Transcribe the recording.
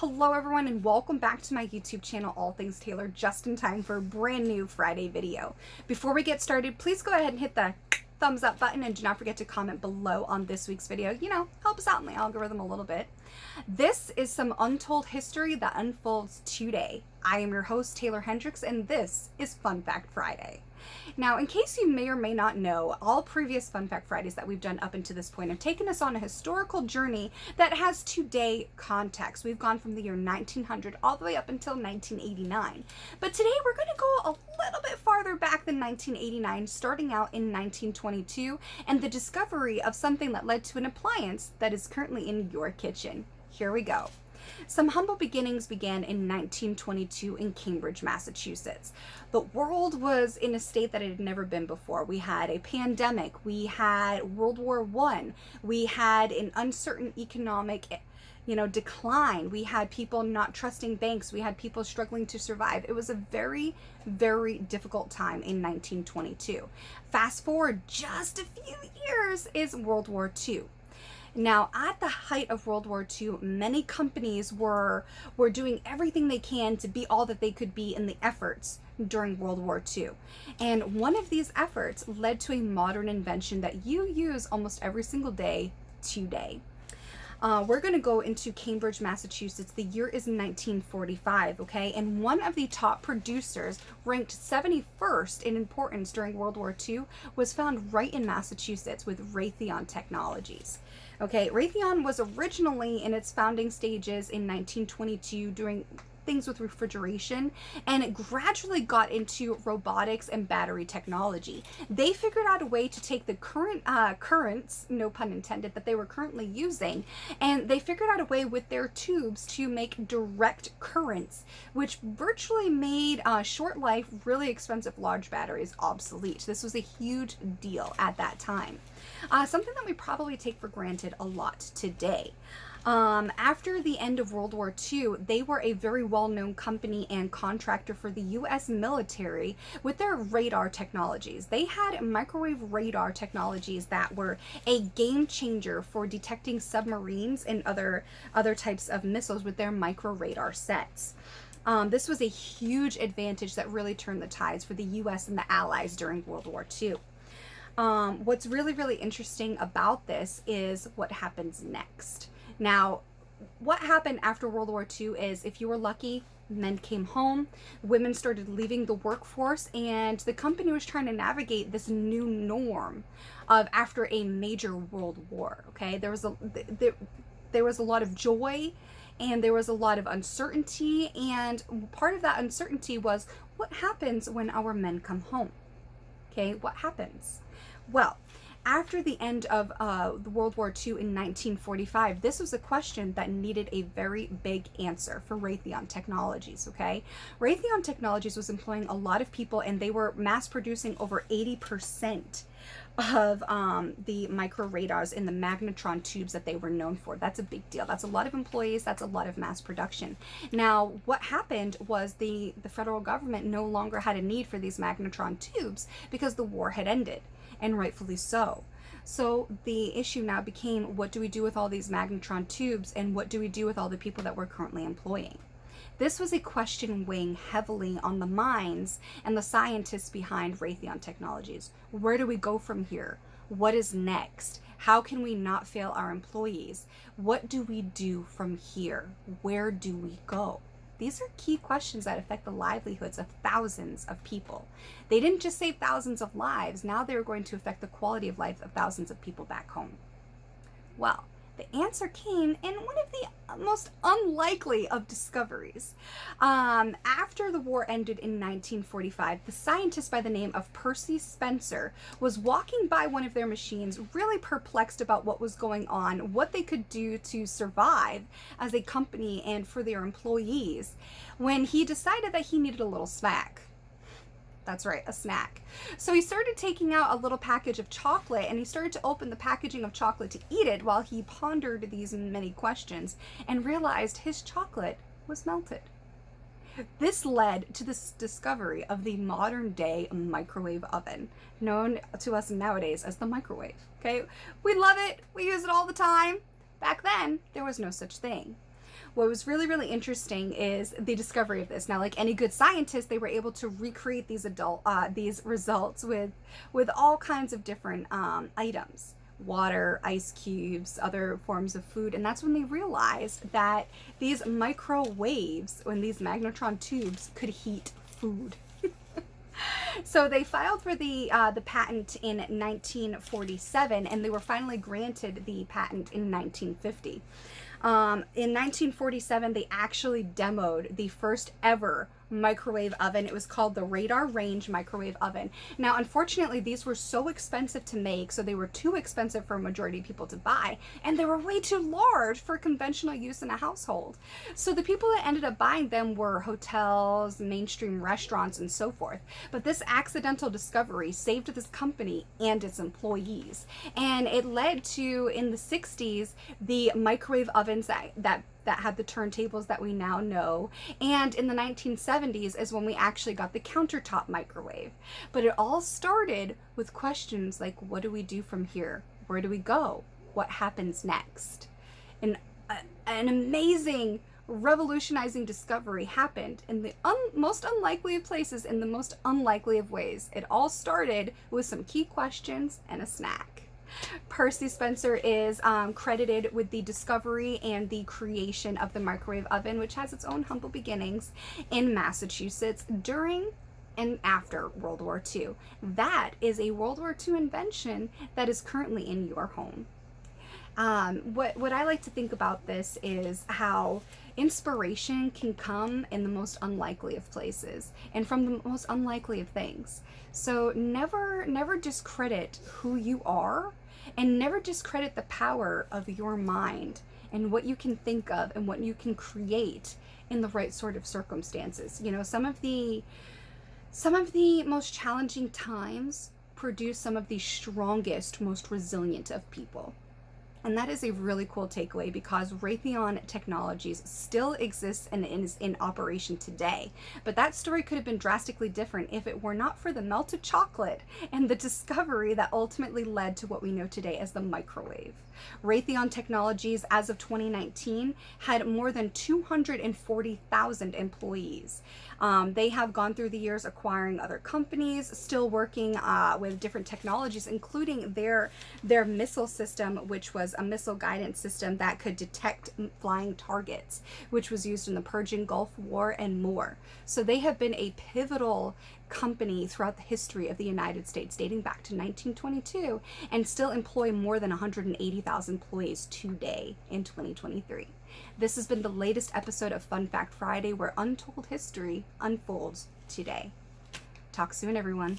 Hello everyone and welcome back to my YouTube channel, All Things Taeler, just in time for a brand new Friday video. Before we get started, please go ahead and hit the thumbs up button and do not forget to comment below on this week's video. You know, help us out in the algorithm a little bit. This is some untold history that unfolds today. I am your host, Taeler Hendrix, and this is Fun Fact Friday. Now, in case you may or may not know, all previous Fun Fact Fridays that we've done up until this point have taken us on a historical journey that has today context. We've gone from the year 1900 all the way up until 1989. But today we're going to go a little bit farther back than 1989, starting out in 1922 and the discovery of something that led to an appliance that is currently in your kitchen. Here we go. Some humble beginnings began in 1922 in Cambridge, Massachusetts. The world was in a state that it had never been before. We had a pandemic, we had World War I, we had an uncertain economic decline. We had people not trusting banks. We had people struggling to survive. It was a very, very difficult time in 1922. Fast forward just a few years is World War II. Now, at the height of World War II, many companies were doing everything they can to be all that they could be in the efforts during World War II. And one of these efforts led to a modern invention that you use almost every single day today. We're going to go into Cambridge, Massachusetts. The year is 1945, okay? And one of the top producers, ranked 71st in importance during World War II, was found right in Massachusetts with Raytheon Technologies. Okay, Raytheon was originally in its founding stages in 1922 doing things with refrigeration, and it gradually got into robotics and battery technology. They figured out a way to take the currents, no pun intended, that they were currently using, and they figured out a way with their tubes to make direct currents, which virtually made short life, really expensive large batteries obsolete. This was a huge deal at that time. Something that we probably take for granted a lot today. After the end of World War II, they were a very well-known company and contractor for the U.S. military with their radar technologies. They had microwave radar technologies that were a game changer for detecting submarines and other types of missiles with their micro radar sets. This was a huge advantage that really turned the tides for the U.S. and the Allies during World War II. What's really, really interesting about this is what happens next. Now, what happened after World War II is, if you were lucky, men came home, women started leaving the workforce, and the company was trying to navigate this new norm of after a major world war. Okay, there was a lot of joy, and there was a lot of uncertainty, and part of that uncertainty was what happens when our men come home. Okay, what happens? Well, after the end of the World War II in 1945, this was a question that needed a very big answer for Raytheon Technologies, okay? Raytheon Technologies was employing a lot of people, and they were mass producing over 80% of the micro radars in the magnetron tubes that they were known for. That's a big deal. That's a lot of employees. That's a lot of mass production. Now, what happened was the federal government no longer had a need for these magnetron tubes because the war had ended. And rightfully so. So the issue now became, what do we do with all these magnetron tubes, and what do we do with all the people that we're currently employing? This was a question weighing heavily on the minds and the scientists behind Raytheon Technologies. Where do we go from here? What is next? How can we not fail our employees? What do we do from here? Where do we go? These are key questions that affect the livelihoods of thousands of people. They didn't just save thousands of lives, now they're going to affect the quality of life of thousands of people back home. Well, the answer came in one of the most unlikely of discoveries. After the war ended in 1945, the scientist by the name of Percy Spencer was walking by one of their machines, really perplexed about what was going on, what they could do to survive as a company and for their employees, when he decided that he needed a little snack. That's right, a snack. So he started taking out a little package of chocolate, and he started to open the packaging of chocolate to eat it while he pondered these many questions and realized his chocolate was melted. This led to the discovery of the modern day microwave oven, known to us nowadays as the microwave. Okay, we love it, we use it all the time. Back then, there was no such thing. What was really, really interesting is the discovery of this. Now, like any good scientist, they were able to recreate these results with all kinds of different items. Water, ice cubes, other forms of food. And that's when they realized that these microwaves, when these magnetron tubes, could heat food. So they filed for the patent in 1947, and they were finally granted the patent in 1950. In 1947, they actually demoed the first ever microwave oven. It was called the Radar Range Microwave Oven. Now, unfortunately, these were so expensive to make, so they were too expensive for a majority of people to buy, and they were way too large for conventional use in a household. So the people that ended up buying them were hotels, mainstream restaurants, and so forth. But this accidental discovery saved this company and its employees, and it led to, in the 60s, the microwave ovens that had the turntables that we now know. And in the 1970s is when we actually got the countertop microwave. But it all started with questions like, what do we do from here? Where do we go? What happens next? And an amazing, revolutionizing discovery happened in the most unlikely of places, in the most unlikely of ways. It all started with some key questions and a snack. Percy Spencer is credited with the discovery and the creation of the microwave oven, which has its own humble beginnings in Massachusetts during and after World War II. That is a World War II invention that is currently in your home. What I like to think about this is how inspiration can come in the most unlikely of places and from the most unlikely of things. So never discredit who you are, and never discredit the power of your mind and what you can think of and what you can create in the right sort of circumstances. You know, some of the most challenging times produce some of the strongest, most resilient of people. And that is a really cool takeaway, because Raytheon Technologies still exists and is in operation today. But that story could have been drastically different if it were not for the melted chocolate and the discovery that ultimately led to what we know today as the microwave. Raytheon Technologies, as of 2019, had more than 240,000 employees. They have gone through the years acquiring other companies, still working with different technologies, including their missile system, which was a missile guidance system that could detect flying targets, which was used in the Persian Gulf War and more. So they have been a pivotal company throughout the history of the United States, dating back to 1922, and still employ more than 180,000 employees today in 2023. This has been the latest episode of Fun Fact Friday, where untold history unfolds today. Talk soon, everyone.